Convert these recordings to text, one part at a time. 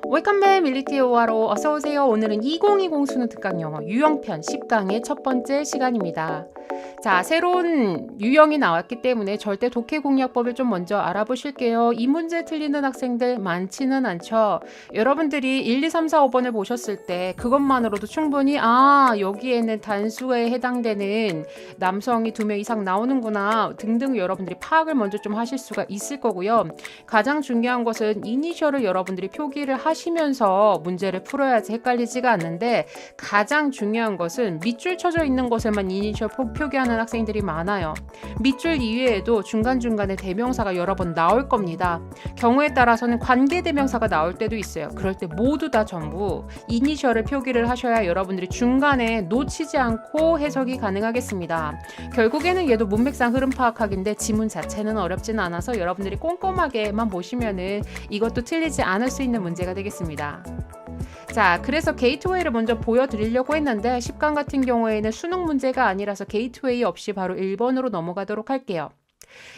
웰컴백 밀리티 오화로 어서오세요. 오늘은 2020 수능 특강 영어 유형편 10강의 첫 번째 시간입니다. 자, 새로운 유형이 나왔기 때문에 절대 독해 공략법을 좀 먼저 알아보실게요. 이 문제 틀리는 학생들 많지는 않죠. 여러분들이 1, 2, 3, 4, 5번을 보셨을 때 그것만으로도 충분히 여기에는 단수에 해당되는 남성이 2명 이상 나오는구나 등등 여러분들이 파악을 먼저 좀 하실 수가 있을 거고요. 가장 중요한 것은 이니셜을 여러분들이 표기를 하시면서 문제를 풀어야지 헷갈리지가 않는데, 가장 중요한 것은 밑줄 쳐져 있는 것에만 이니셜 표기하는 학생들이 많아요. 밑줄 이외에도 중간중간에 대명사가 여러 번 나올 겁니다. 경우에 따라서는 관계대명사가 나올 때도 있어요. 그럴 때 모두 다 전부 이니셜을 표기를 하셔야 여러분들이 중간에 놓치지 않고 해석이 가능하겠습니다. 결국에는 얘도 문맥상 흐름 파악하기인데 지문 자체는 어렵진 않아서 여러분들이 꼼꼼하게만 보시면은 이것도 틀리지 않을 수 있는 문제가 되겠습니다. 자, 그래서 게이트웨이를 먼저 보여드리려고 했는데 10강 같은 경우에는 수능 문제가 아니라서 게이트웨이 없이 바로 1번으로 넘어가도록 할게요.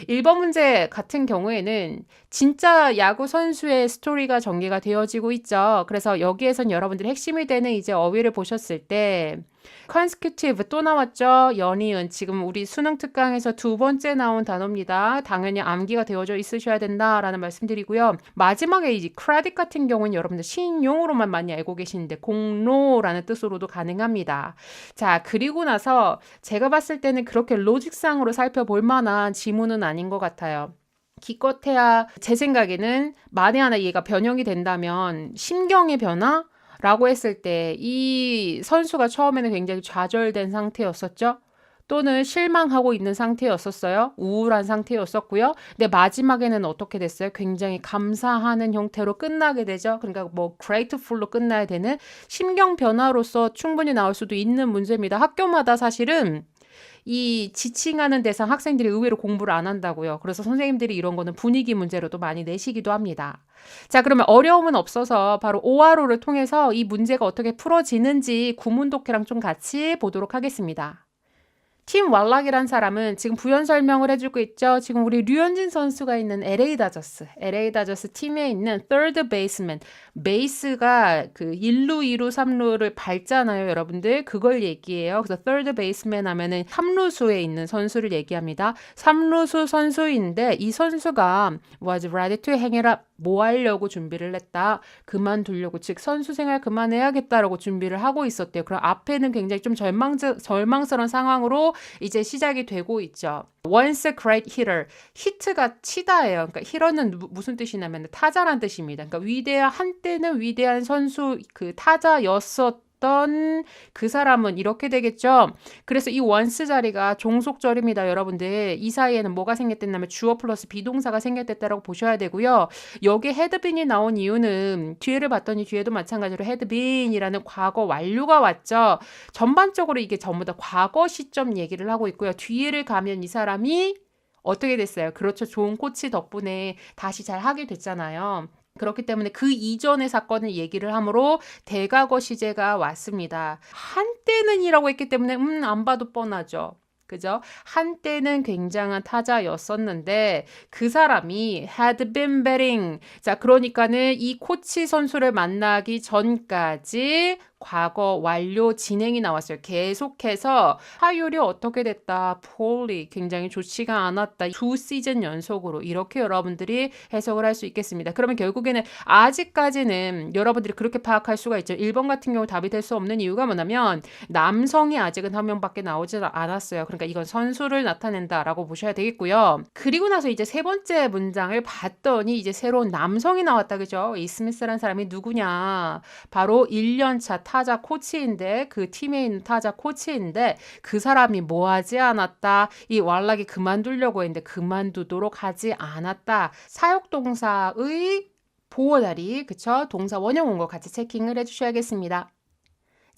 1번 문제 같은 경우에는 진짜 야구 선수의 스토리가 전개가 되어지고 있죠. 그래서 여기에선 여러분들이 핵심이 되는 이제 어휘를 보셨을 때 consecutive 또 나왔죠. 연이은, 지금 우리 수능 특강에서 2번째 나온 단어입니다. 당연히 암기가 되어져 있으셔야 된다라는 말씀드리고요. 마지막에 이 credit 같은 경우는 여러분들 신용으로만 많이 알고 계시는데 공로라는 뜻으로도 가능합니다. 자, 그리고 나서 제가 봤을 때는 그렇게 로직상으로 살펴볼 만한 지문은 아닌 것 같아요. 기껏해야 제 생각에는 만에 하나 얘가 변형이 된다면 심경의 변화? 라고 했을 때 이 선수가 처음에는 굉장히 좌절된 상태였었죠. 또는 실망하고 있는 상태였었어요. 우울한 상태였었고요. 근데 마지막에는 어떻게 됐어요? 굉장히 감사하는 형태로 끝나게 되죠. 그러니까 뭐 grateful로 끝나야 되는 심경 변화로서 충분히 나올 수도 있는 문제입니다. 학교마다 사실은 이 지칭하는 대상 학생들이 의외로 공부를 안 한다고요. 그래서 선생님들이 이런 거는 분위기 문제로도 많이 내시기도 합니다. 자, 그러면 어려움은 없어서 바로 ORO를 통해서 이 문제가 어떻게 풀어지는지 구문 독해랑 좀 같이 보도록 하겠습니다. 팀 왈락이란 사람은 지금 부연 설명을 해주고 있죠. 지금 우리 류현진 선수가 있는 LA 다저스 팀에 있는 third baseman, 베이스가 그 1루, 2루, 3루를 밟잖아요, 여러분들. 그걸 얘기해요. 그래서 third baseman 하면은 3루수에 있는 선수를 얘기합니다. 3루수 선수인데 이 선수가 was ready to hang it up. 뭐 하려고 준비를 했다? 그만두려고, 즉 선수 생활 그만해야겠다라고 준비를 하고 있었대요. 그럼 앞에는 굉장히 좀 절망스러운 상황으로 이제 시작이 되고 있죠. Once a great hitter. 히트가 치다예요. 그러니까 히터는 무슨 뜻이냐면 타자란 뜻입니다. 그러니까 한때는 위대한 선수, 그 타자였었던 그 사람은 이렇게 되겠죠. 그래서 이 once 자리가 종속절입니다. 여러분들 이 사이에는 뭐가 생겼댔냐면 주어 플러스 비동사가 생겼댔다라고 보셔야 되고요. 여기에 had been이 나온 이유는 뒤에를 봤더니 뒤에도 마찬가지로 had been이라는 과거 완료가 왔죠. 전반적으로 이게 전부 다 과거 시점 얘기를 하고 있고요. 뒤에를 가면 이 사람이 어떻게 됐어요? 그렇죠. 좋은 코치 덕분에 다시 잘 하게 됐잖아요. 그렇기 때문에 그 이전의 사건을 얘기를 하므로 대과거 시제가 왔습니다. 한때는 이라고 했기 때문에 안 봐도 뻔하죠. 그죠? 한때는 굉장한 타자였었는데 그 사람이 had been betting. 자, 그러니까는 이 코치 선수를 만나기 전까지 과거 완료 진행이 나왔어요. 계속해서 타율이 어떻게 됐다. poorly. 굉장히 좋지가 않았다. 2시즌 연속으로. 이렇게 여러분들이 해석을 할 수 있겠습니다. 그러면 결국에는 아직까지는 여러분들이 그렇게 파악할 수가 있죠. 1번 같은 경우 답이 될 수 없는 이유가 뭐냐면 남성이 아직은 한 명밖에 나오지 않았어요. 그러니까 이건 선수를 나타낸다라고 보셔야 되겠고요. 그리고 나서 이제 세 번째 문장을 봤더니 이제 새로운 남성이 나왔다. 그죠? 이 스미스라는 사람이 누구냐. 바로 1년차 타자 코치인데, 그 팀에 있는 타자 코치인데 그 사람이 뭐 하지 않았다. 이 왈락이 그만두려고 했는데 그만두도록 하지 않았다. 사역동사의 보어다리, 그쵸? 동사 원형 온 거 같이 체킹을 해주셔야겠습니다.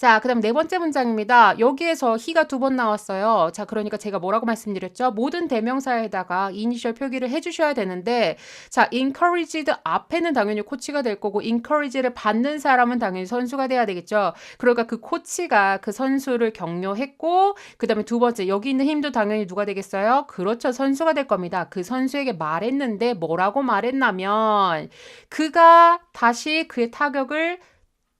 자, 그다음 네 번째 문장입니다. 여기에서 he가 두 번 나왔어요. 자, 그러니까 제가 뭐라고 말씀드렸죠? 모든 대명사에다가 이니셜 표기를 해주셔야 되는데, 자, encouraged 앞에는 당연히 코치가 될 거고, encourage를 받는 사람은 당연히 선수가 돼야 되겠죠. 그러니까 그 코치가 그 선수를 격려했고, 그다음에 두 번째 여기 있는 힘도 당연히 누가 되겠어요? 그렇죠, 선수가 될 겁니다. 그 선수에게 말했는데 뭐라고 말했냐면, 그가 다시 그의 타격을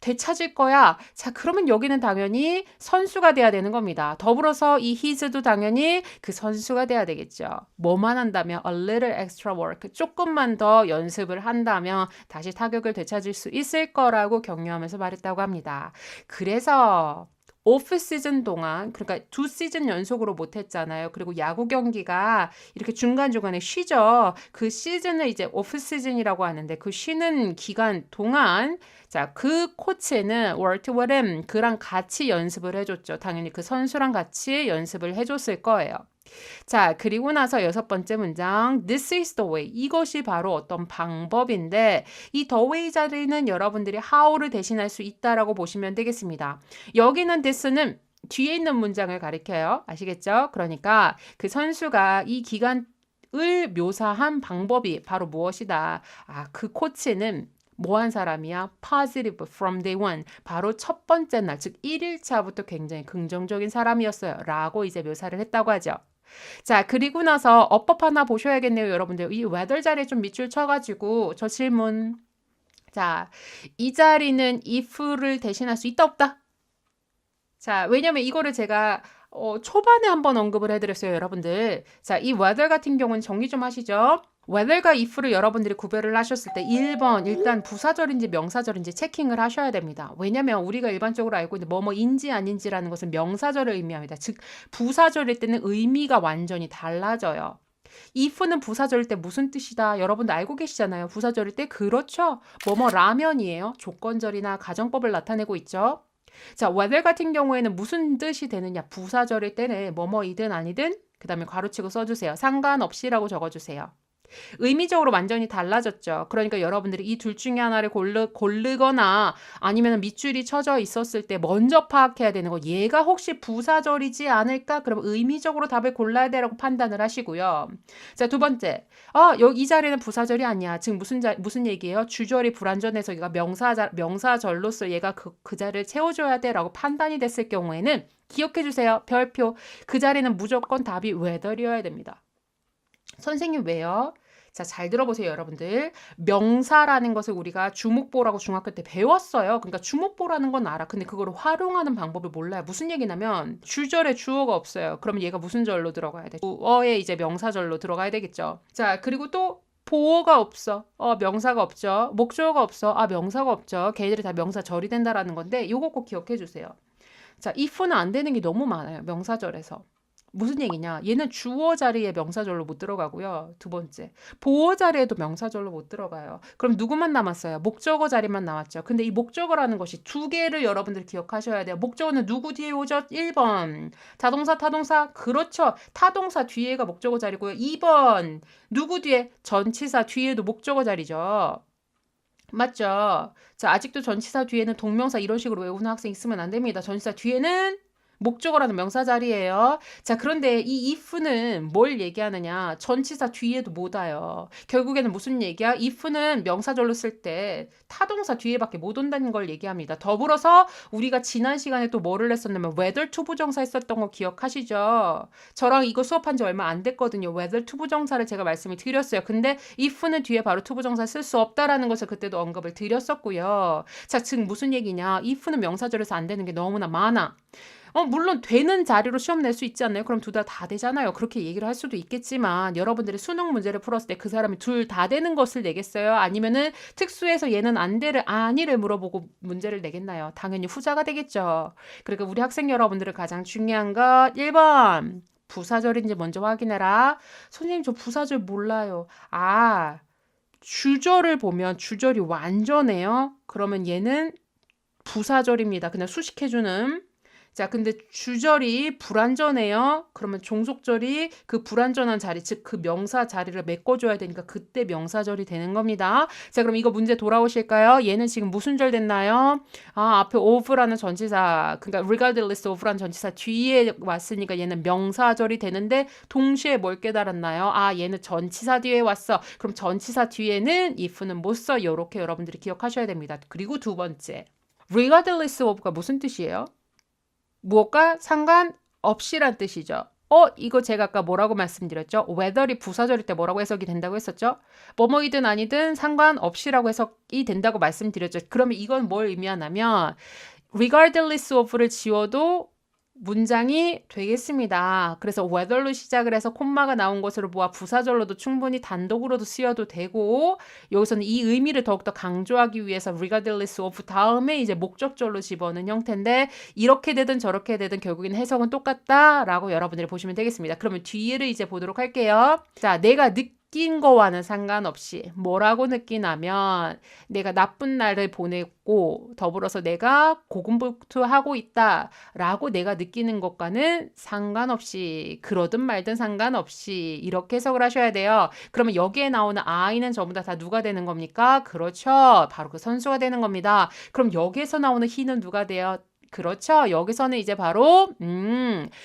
되찾을 거야. 자, 그러면 여기는 당연히 선수가 돼야 되는 겁니다. 더불어서 이 his도 당연히 그 선수가 돼야 되겠죠. 뭐만 한다면 a little extra work, 조금만 더 연습을 한다면 다시 타격을 되찾을 수 있을 거라고 격려하면서 말했다고 합니다. 그래서 오프 시즌 동안, 그러니까 두 시즌 연속으로 못했잖아요. 그리고 야구 경기가 이렇게 중간중간에 쉬죠. 그 시즌을 이제 오프 시즌이라고 하는데, 그 쉬는 기간 동안 자, 그 코치는 월트 워렌 그랑 같이 연습을 해줬죠. 당연히 그 선수랑 같이 연습을 해줬을 거예요. 자, 그리고 나서 여섯 번째 문장, this is the way. 이것이 바로 어떤 방법인데, 이 the way 자리는 여러분들이 how를 대신할 수 있다라고 보시면 되겠습니다. 여기는 this는 뒤에 있는 문장을 가리켜요. 아시겠죠? 그러니까 그 선수가 이 기간을 묘사한 방법이 바로 무엇이다. 아, 그 코치는 뭐한 사람이야? positive from day one. 바로 첫 번째 날, 즉 1일차부터 굉장히 긍정적인 사람이었어요. 라고 이제 묘사를 했다고 하죠. 자, 그리고 나서 어법 하나 보셔야겠네요, 여러분들. 이 weather 자리에 좀 밑줄 쳐가지고 저 질문. 자, 이 자리는 if를 대신할 수 있다, 없다? 자, 왜냐면 이거를 제가 초반에 한번 언급을 해드렸어요, 여러분들. 자, 이 weather 같은 경우는 정리 좀 하시죠. whether과 if를 여러분들이 구별을 하셨을 때 1번 일단 부사절인지 명사절인지 체킹을 하셔야 됩니다. 왜냐면 우리가 일반적으로 알고 있는 뭐뭐인지 아닌지라는 것은 명사절을 의미합니다. 즉 부사절일 때는 의미가 완전히 달라져요. if는 부사절일 때 무슨 뜻이다? 여러분도 알고 계시잖아요. 부사절일 때 그렇죠. 뭐뭐 라면이에요. 조건절이나 가정법을 나타내고 있죠. 자, whether 같은 경우에는 무슨 뜻이 되느냐? 부사절일 때는 뭐뭐이든 아니든 그 다음에 괄호치고 써주세요. 상관없이라고 적어주세요. 의미적으로 완전히 달라졌죠. 그러니까 여러분들이 이 둘 중에 하나를 고르거나 아니면 밑줄이 쳐져 있었을 때 먼저 파악해야 되는 거, 얘가 혹시 부사절이지 않을까? 그럼 의미적으로 답을 골라야 되라고 판단을 하시고요. 자, 두 번째. 여기 이 자리는 부사절이 아니야. 즉 무슨 얘기예요? 주절이 불완전해서 얘가 명사절로서 얘가 그 자리를 채워줘야 돼라고 판단이 됐을 경우에는 기억해 주세요. 별표. 그 자리는 무조건 답이 whether이어야 됩니다. 선생님 왜요? 자, 잘 들어보세요, 여러분들. 명사라는 것을 우리가 주목보라고 중학교 때 배웠어요. 그러니까 주목보라는 건 알아. 근데 그걸 활용하는 방법을 몰라요. 무슨 얘기냐면 주절에 주어가 없어요. 그러면 얘가 무슨 절로 들어가야 돼? 주어에 이제 명사절로 들어가야 되겠죠. 자, 그리고 또 보어가 없어. 명사가 없죠. 목적어가 없어. 명사가 없죠. 걔들이 다 명사절이 된다라는 건데 요거 꼭 기억해 주세요. 자, if는 안 되는 게 너무 많아요. 명사절에서. 무슨 얘기냐? 얘는 주어 자리에 명사절로 못 들어가고요. 두 번째, 보어 자리에도 명사절로 못 들어가요. 그럼 누구만 남았어요? 목적어 자리만 남았죠. 근데 이 목적어라는 것이 두 개를 여러분들 기억하셔야 돼요. 목적어는 누구 뒤에 오죠? 1번 자동사, 타동사. 그렇죠. 타동사 뒤에가 목적어 자리고요. 2번 누구 뒤에? 전치사 뒤에도 목적어 자리죠. 맞죠? 자, 아직도 전치사 뒤에는 동명사 이런 식으로 외우는 학생 있으면 안 됩니다. 전치사 뒤에는 목적어라는 명사 자리예요. 자, 그런데 이 if는 뭘 얘기하느냐? 전치사 뒤에도 못 와요. 결국에는 무슨 얘기야? if는 명사절로 쓸 때 타동사 뒤에밖에 못 온다는 걸 얘기합니다. 더불어서 우리가 지난 시간에 또 뭐를 했었냐면 whether to 부정사 했었던 거 기억하시죠? 저랑 이거 수업한 지 얼마 안 됐거든요. whether to 부정사를 제가 말씀을 드렸어요. 근데 if는 뒤에 바로 to 부정사 쓸 수 없다라는 것을 그때도 언급을 드렸었고요. 자, 즉 무슨 얘기냐? if는 명사절에서 안 되는 게 너무나 많아. 물론 되는 자리로 시험 낼 수 있지 않나요? 그럼 둘 다 되잖아요. 그렇게 얘기를 할 수도 있겠지만 여러분들이 수능 문제를 풀었을 때 그 사람이 둘 다 되는 것을 내겠어요? 아니면은 특수해서 얘는 안 되를 아니를 물어보고 문제를 내겠나요? 당연히 후자가 되겠죠. 그러니까 우리 학생 여러분들은 가장 중요한 것 1번 부사절인지 먼저 확인해라. 선생님 저 부사절 몰라요. 주절을 보면 주절이 완전해요. 그러면 얘는 부사절입니다. 그냥 수식해주는. 자, 근데 주절이 불완전해요. 그러면 종속절이 그 불완전한 자리, 즉 그 명사 자리를 메꿔줘야 되니까 그때 명사절이 되는 겁니다. 자, 그럼 이거 문제 돌아오실까요? 얘는 지금 무슨 절 됐나요? 아, 앞에 of라는 전치사, 그러니까 regardless of라는 전치사 뒤에 왔으니까 얘는 명사절이 되는데 동시에 뭘 깨달았나요? 아, 얘는 전치사 뒤에 왔어. 그럼 전치사 뒤에는 if는 못 써. 이렇게 여러분들이 기억하셔야 됩니다. 그리고 두 번째, regardless of가 무슨 뜻이에요? 무엇과 상관없이란 뜻이죠. 이거 제가 아까 뭐라고 말씀드렸죠? whether이 부사절일 때 뭐라고 해석이 된다고 했었죠? 뭐뭐이든 아니든 상관없이라고 해석이 된다고 말씀드렸죠. 그러면 이건 뭘 의미하냐면 regardless of를 지워도 문장이 되겠습니다. 그래서 whether로 시작을 해서 콤마가 나온 것으로 보아 부사절로도 충분히 단독으로도 쓰여도 되고 여기서는 이 의미를 더욱더 강조하기 위해서 regardless of 다음에 이제 목적절로 집어넣은 형태인데 이렇게 되든 저렇게 되든 결국엔 해석은 똑같다라고 여러분들이 보시면 되겠습니다. 그러면 뒤를 이제 보도록 할게요. 자, 내가 느낀 거와는 상관없이 뭐라고 느끼냐면 내가 나쁜 날을 보냈고 더불어서 내가 고군분투하고 있다라고 내가 느끼는 것과는 상관없이 그러든 말든 상관없이 이렇게 해석을 하셔야 돼요. 그러면 여기에 나오는 I는 전부 다 누가 되는 겁니까? 그렇죠. 바로 그 선수가 되는 겁니다. 그럼 여기에서 나오는 he는 누가 돼요? 그렇죠. 여기서는 이제 바로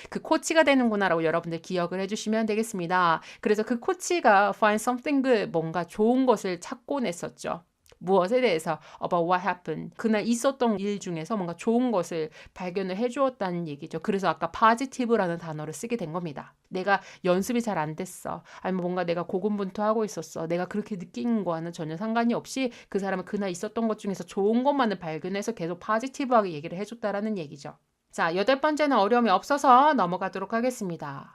그 코치가 되는구나라고 여러분들 기억을 해주시면 되겠습니다. 그래서 그 코치가 find something good, 뭔가 좋은 것을 찾고 냈었죠. 무엇에 대해서 about what happened. 그날 있었던 일 중에서 뭔가 좋은 것을 발견을 해주었다는 얘기죠. 그래서 아까 positive라는 단어를 쓰게 된 겁니다. 내가 연습이 잘 안 됐어. 아니면 뭔가 내가 고군분투하고 있었어. 내가 그렇게 느낀 거와는 전혀 상관이 없이 그 사람은 그날 있었던 것 중에서 좋은 것만을 발견해서 계속 positive하게 얘기를 해줬다라는 얘기죠. 자, 8번째는 어려움이 없어서 넘어가도록 하겠습니다.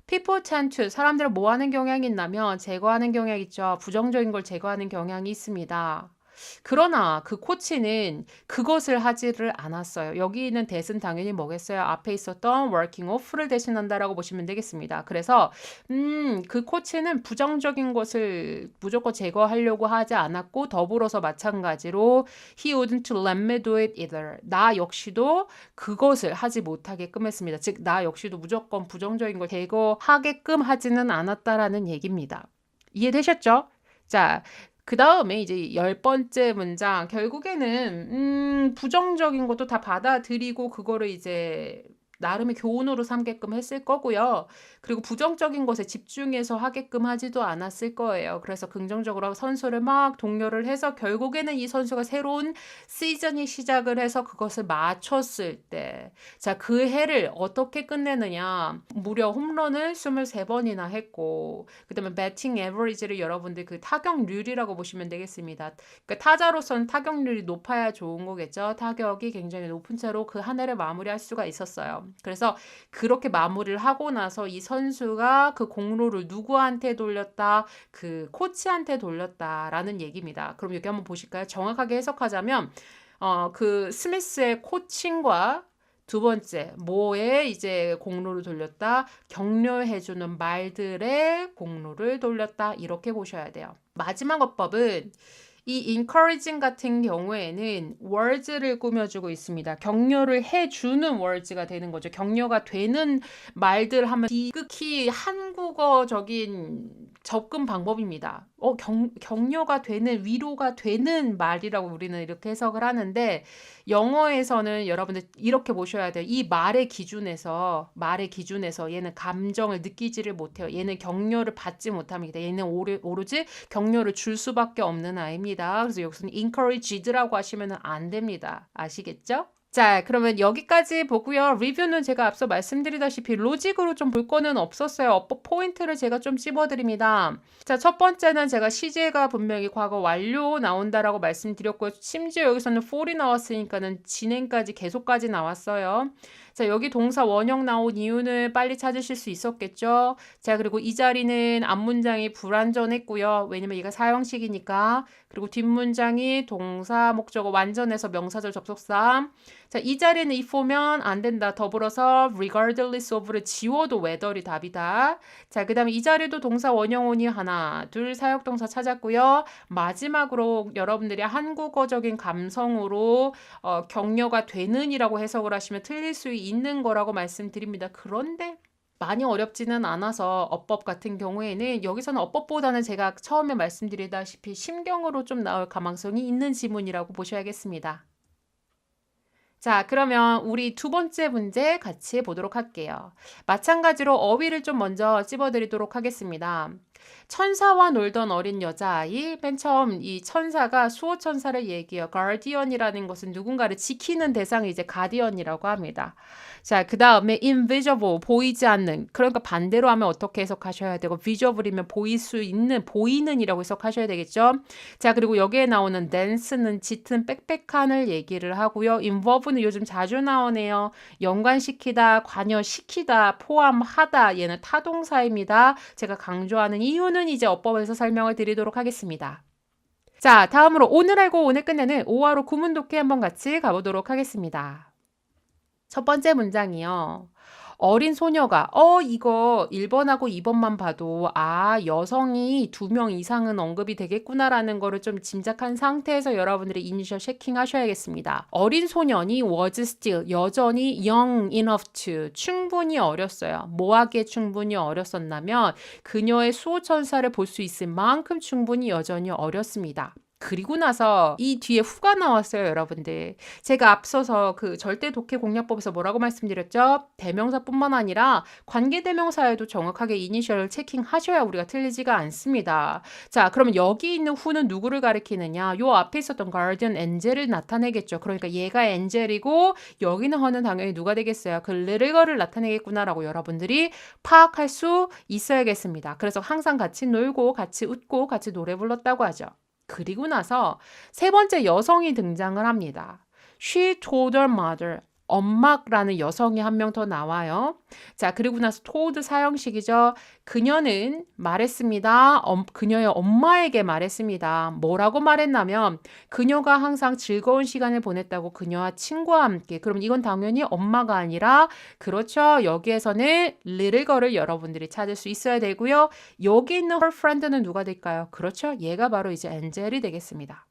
People tend to, 사람들은 뭐 하는 경향이 있냐면 제거하는 경향이 있죠. 부정적인 걸 제거하는 경향이 있습니다. 그러나 그 코치는 그것을 하지를 않았어요. 여기 있는 that은 당연히 뭐겠어요? 앞에 있었던 working off를 대신한다라고 보시면 되겠습니다. 그래서 그 코치는 부정적인 것을 무조건 제거하려고 하지 않았고 더불어서 마찬가지로 he wouldn't let me do it either. 나 역시도 그것을 하지 못하게끔 했습니다. 즉, 나 역시도 무조건 부정적인 걸 제거하게끔 하지는 않았다라는 얘기입니다. 이해되셨죠? 자, 그 다음에 이제 10번째 문장, 결국에는 부정적인 것도 다 받아들이고 그거를 이제 나름의 교훈으로 삼게끔 했을 거고요. 그리고 부정적인 것에 집중해서 하게끔 하지도 않았을 거예요. 그래서 긍정적으로 선수를 막 독려를 해서 결국에는 이 선수가 새로운 시즌이 시작을 해서 그것을 맞췄을 때, 자, 그 해를 어떻게 끝내느냐. 무려 홈런을 23번이나 했고, 그 다음에 배팅 에버리지를 여러분들 그 타격률이라고 보시면 되겠습니다. 그러니까 타자로서는 타격률이 높아야 좋은 거겠죠. 타격이 굉장히 높은 채로 그 한 해를 마무리할 수가 있었어요. 그래서 그렇게 마무리를 하고 나서 이 선수가 그 공로를 누구한테 돌렸다? 그 코치한테 돌렸다라는 얘기입니다. 그럼 여기 한번 보실까요? 정확하게 해석하자면 그 스미스의 코칭과 두 번째, 뭐에 이제 공로를 돌렸다? 격려해주는 말들의 공로를 돌렸다. 이렇게 보셔야 돼요. 마지막 어법은 이 encouraging 같은 경우에는 words를 꾸며주고 있습니다. 격려를 해주는 words가 되는 거죠. 격려가 되는 말들 하면 지극히 한국어적인 접근 방법입니다. 격려가 되는, 위로가 되는 말이라고 우리는 이렇게 해석을 하는데 영어에서는 여러분들 이렇게 보셔야 돼요. 이 말의 기준에서 얘는 감정을 느끼지를 못해요. 얘는 격려를 받지 못합니다. 얘는 오로지 격려를 줄 수밖에 없는 아이입니다. 그래서 여기서는 encouraged라고 하시면 안 됩니다. 아시겠죠? 자, 그러면 여기까지 보고요. 리뷰는 제가 앞서 말씀드리다시피 로직으로 좀 볼 거는 없었어요. 어법 포인트를 제가 좀 찝어드립니다. 자, 첫 번째는 제가 시제가 분명히 과거 완료 나온다라고 말씀드렸고요. 심지어 여기서는 for이 나왔으니까는 진행까지 계속까지 나왔어요. 자, 여기 동사 원형 나온 이유는 빨리 찾으실 수 있었겠죠. 자, 그리고 이 자리는 앞문장이 불완전했고요. 왜냐면 얘가 사형식이니까. 그리고 뒷문장이 동사 목적어 완전해서 명사절 접속사. 자, 이 자리에는 if 오면 안 된다. 더불어서 regardless of를 지워도 whether이 답이다. 자, 그 다음에 이 자리도 동사 원형원이 하나, 둘 사역동사 찾았고요. 마지막으로 여러분들이 한국어적인 감성으로 격려가 되는이라고 해석을 하시면 틀릴 수 있는 거라고 말씀드립니다. 그런데 많이 어렵지는 않아서 어법 같은 경우에는 여기서는 어법보다는 제가 처음에 말씀드리다시피 심경으로 좀 나올 가망성이 있는 지문이라고 보셔야겠습니다. 자, 그러면 우리 두 번째 문제 같이 보도록 할게요. 마찬가지로 어휘를 좀 먼저 찝어드리도록 하겠습니다. 천사와 놀던 어린 여자아이. 맨 처음 이 천사가 수호천사를 얘기해요. guardian이라는 것은 누군가를 지키는 대상이 이제 guardian이라고 합니다. 자, 그 다음에 invisible, 보이지 않는. 그러니까 반대로 하면 어떻게 해석하셔야 되고 visible이면 보일 수 있는, 보이는이라고 해석하셔야 되겠죠. 자, 그리고 여기에 나오는 dance는 짙은 빽빽한을 얘기를 하고요. involve는 요즘 자주 나오네요. 연관시키다, 관여시키다, 포함하다. 얘는 타동사입니다. 제가 강조하는 이유는 이제 어법에서 설명을 드리도록 하겠습니다. 자, 다음으로 오늘 알고 오늘 끝내는 5화로 구문 독해 한번 같이 가보도록 하겠습니다. 첫 번째 문장이요. 어린 소녀가 이거 1번하고 2번만 봐도 여성이 2명 이상은 언급이 되겠구나라는 거를 좀 짐작한 상태에서 여러분들이 이니셜 체킹 하셔야겠습니다. 어린 소년이 was still 여전히 young enough to 충분히 어렸어요. 뭐하기에 충분히 어렸었냐면 그녀의 수호천사를 볼 수 있을 만큼 충분히 여전히 어렸습니다. 그리고 나서 이 뒤에 후가 나왔어요, 여러분들. 제가 앞서서 그 절대 독해 공략법에서 뭐라고 말씀드렸죠? 대명사뿐만 아니라 관계대명사에도 정확하게 이니셜 체킹하셔야 우리가 틀리지가 않습니다. 자, 그러면 여기 있는 후는 누구를 가리키느냐? 요 앞에 있었던 guardian angel을 나타내겠죠. 그러니까 얘가 angel이고 여기는 허는 당연히 누가 되겠어요? 그 little girl을 나타내겠구나라고 여러분들이 파악할 수 있어야겠습니다. 그래서 항상 같이 놀고 같이 웃고 같이 노래 불렀다고 하죠. 그리고 나서 세 번째 여성이 등장을 합니다. She told her mother. 엄마라는 여성이 한 명 더 나와요. 자, 그리고 나서 told 사형식이죠. 그녀는 말했습니다. 그녀의 엄마에게 말했습니다. 뭐라고 말했냐면 그녀가 항상 즐거운 시간을 보냈다고 그녀와 친구와 함께. 그럼 이건 당연히 엄마가 아니라 그렇죠. 여기에서는 little girl을 여러분들이 찾을 수 있어야 되고요. 여기 있는 her friend는 누가 될까요? 그렇죠. 얘가 바로 이제 엔젤이 되겠습니다.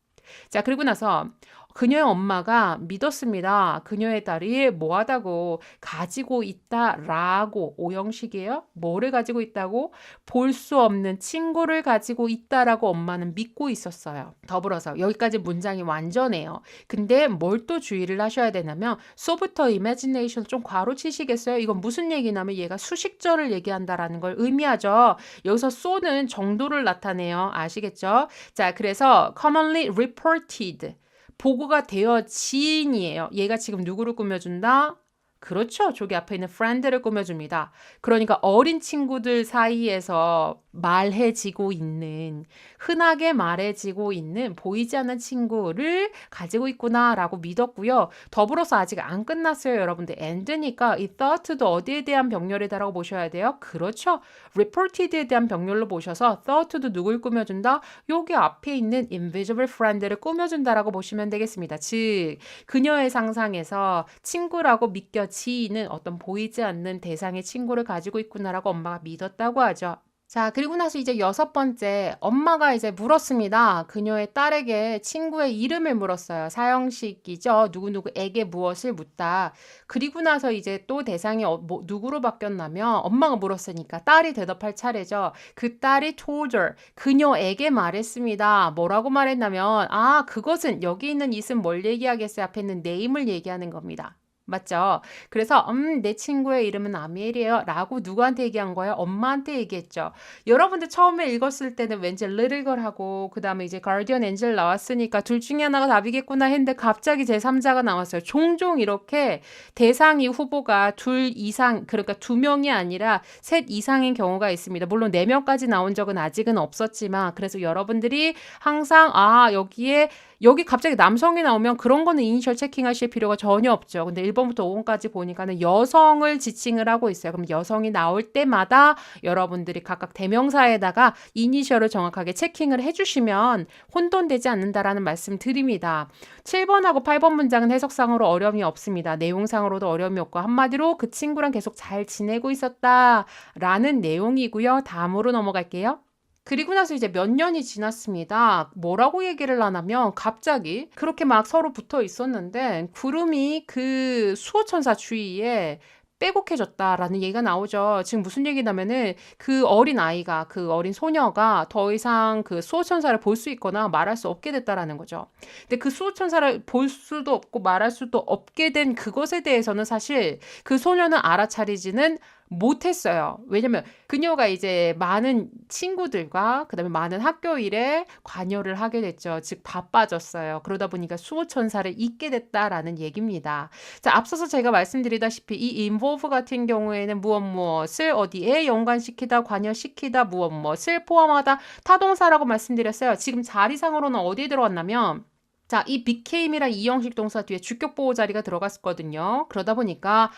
자, 그리고 나서 그녀의 엄마가 믿었습니다. 그녀의 딸이 뭐하다고 가지고 있다라고 오형식이에요. 뭐를 가지고 있다고? 볼 수 없는 친구를 가지고 있다라고 엄마는 믿고 있었어요. 더불어서 여기까지 문장이 완전해요. 근데 뭘 또 주의를 하셔야 되냐면 so부터 imagination 좀 괄호 치시겠어요? 이건 무슨 얘기냐면 얘가 수식절을 얘기한다라는 걸 의미하죠. 여기서 so는 정도를 나타내요. 아시겠죠? 자, 그래서 commonly reported 보고가 되어진이에요. 얘가 지금 누구를 꾸며준다? 그렇죠. 저기 앞에 있는 friend를 꾸며줍니다. 그러니까 어린 친구들 사이에서 말해지고 있는, 흔하게 말해지고 있는 보이지 않는 친구를 가지고 있구나라고 믿었고요. 더불어서 아직 안 끝났어요, 여러분들. end니까 이 thought도 어디에 대한 병렬이다라고 보셔야 돼요? 그렇죠. reported에 대한 병렬로 보셔서 thought도 누굴 꾸며준다? 여기 앞에 있는 invisible friend를 꾸며준다라고 보시면 되겠습니다. 즉, 그녀의 상상에서 친구라고 믿겨지는 어떤 보이지 않는 대상의 친구를 가지고 있구나라고 엄마가 믿었다고 하죠. 자, 그리고 나서 이제 6번째, 엄마가 이제 물었습니다. 그녀의 딸에게 친구의 이름을 물었어요. 사형식이죠. 누구누구에게 무엇을 묻다. 그리고 나서 이제 또 대상이 누구로 바뀌었냐면 엄마가 물었으니까 딸이 대답할 차례죠. 그 딸이 told her, 그녀에게 말했습니다. 뭐라고 말했냐면 그것은 여기 있는 it은 뭘 얘기하겠어요? 앞에 있는 name을 얘기하는 겁니다. 맞죠? 그래서 내 친구의 이름은 아미엘이에요 라고 누구한테 얘기한 거예요? 엄마한테 얘기했죠. 여러분들 처음에 읽었을 때는 왠지 little girl하고 그 다음에 이제 guardian angel 나왔으니까 둘 중에 하나가 답이겠구나 했는데 갑자기 제3자가 나왔어요. 종종 이렇게 대상이 후보가 둘 이상, 그러니까 2명이 아니라 셋 이상인 경우가 있습니다. 물론 4명까지 나온 적은 아직은 없었지만 그래서 여러분들이 항상 여기에 여기 갑자기 남성이 나오면 그런 거는 이니셜 체킹하실 필요가 전혀 없죠. 근데 1번부터 5번까지 보니까는 여성을 지칭을 하고 있어요. 그럼 여성이 나올 때마다 여러분들이 각각 대명사에다가 이니셜을 정확하게 체킹을 해주시면 혼돈되지 않는다라는 말씀 드립니다. 7번하고 8번 문장은 해석상으로 어려움이 없습니다. 내용상으로도 어려움이 없고 한마디로 그 친구랑 계속 잘 지내고 있었다라는 내용이고요. 다음으로 넘어갈게요. 그리고 나서 이제 몇 년이 지났습니다. 뭐라고 얘기를 하냐면 갑자기 그렇게 막 서로 붙어 있었는데 구름이 그 수호천사 주위에 빼곡해졌다라는 얘기가 나오죠. 지금 무슨 얘기냐면은 그 어린 아이가, 그 어린 소녀가 더 이상 그 수호천사를 볼 수 있거나 말할 수 없게 됐다라는 거죠. 근데 그 수호천사를 볼 수도 없고 말할 수도 없게 된 그것에 대해서는 사실 그 소녀는 알아차리지는 못했어요. 왜냐면 그녀가 이제 많은 친구들과 그다음에 많은 학교 일에 관여를 하게 됐죠. 즉 바빠졌어요. 그러다 보니까 수호천사를 잊게 됐다라는 얘기입니다. 자, 앞서서 제가 말씀드리다시피 이 involve 같은 경우에는 무엇을 어디에 연관시키다, 관여시키다, 무엇을 포함하다 타동사라고 말씀드렸어요. 지금 자리상으로는 어디에 들어왔냐면 자, 이 became이란 이형식 동사 뒤에 주격 보호 자리가 들어갔었거든요. 그러다 보니까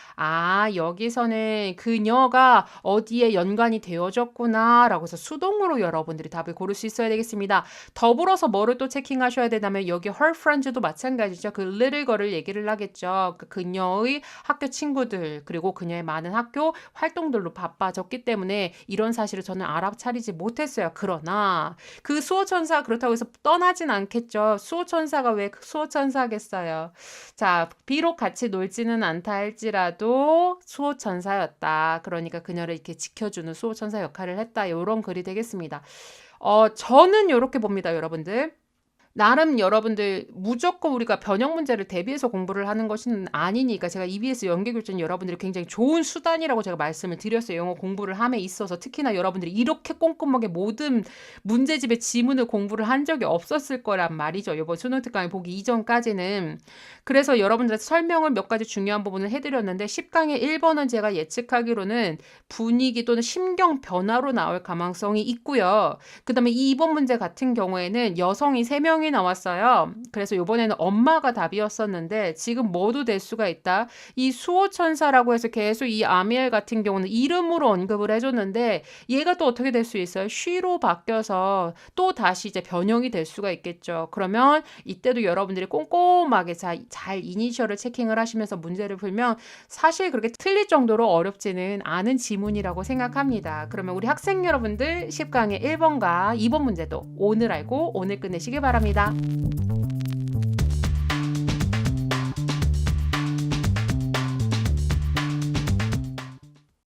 여기서는 그녀가 어디에 연관이 되어졌구나 라고 해서 수동으로 여러분들이 답을 고를 수 있어야 되겠습니다. 더불어서 뭐를 또 체킹하셔야 되냐면 여기 her friends도 마찬가지죠. 그 little girl을 얘기를 하겠죠. 그녀의 학교 친구들 그리고 그녀의 많은 학교 활동들로 바빠졌기 때문에 이런 사실을 저는 알아차리지 못했어요. 그러나 그 수호천사 그렇다고 해서 떠나진 않겠죠. 수호천사가 왜 수호천사겠어요. 자, 비록 같이 놀지는 않다 할지라도 수호천사였다. 그러니까 그녀를 이렇게 지켜주는 수호천사 역할을 했다. 이런 글이 되겠습니다. 저는 이렇게 봅니다, 여러분들. 나름 여러분들 무조건 우리가 변형 문제를 대비해서 공부를 하는 것은 아니니까 제가 EBS 연계교재는 여러분들이 굉장히 좋은 수단이라고 제가 말씀을 드렸어요. 영어 공부를 함에 있어서 특히나 여러분들이 이렇게 꼼꼼하게 모든 문제집의 지문을 공부를 한 적이 없었을 거란 말이죠. 이번 수능 특강을 보기 이전까지는. 그래서 여러분들한테 설명을 몇 가지 중요한 부분을 해드렸는데 10강의 1번은 제가 예측하기로는 분위기 또는 심경 변화로 나올 가능성이 있고요. 그 다음에 2번 문제 같은 경우에는 여성이 3명이 나왔어요. 그래서 이번에는 엄마가 답이었었는데 지금 뭐도 될 수가 있다. 이 수호천사라고 해서 계속 이 아미엘 같은 경우는 이름으로 언급을 해줬는데 얘가 또 어떻게 될 수 있어요? she로 바뀌어서 또 다시 이제 변형이 될 수가 있겠죠. 그러면 이때도 여러분들이 꼼꼼하게 잘 이니셜을 체킹을 하시면서 문제를 풀면 사실 그렇게 틀릴 정도로 어렵지는 않은 지문이라고 생각합니다. 그러면 우리 학생 여러분들 10강의 1번과 2번 문제도 오늘 알고 오늘 끝내시길 바랍니다.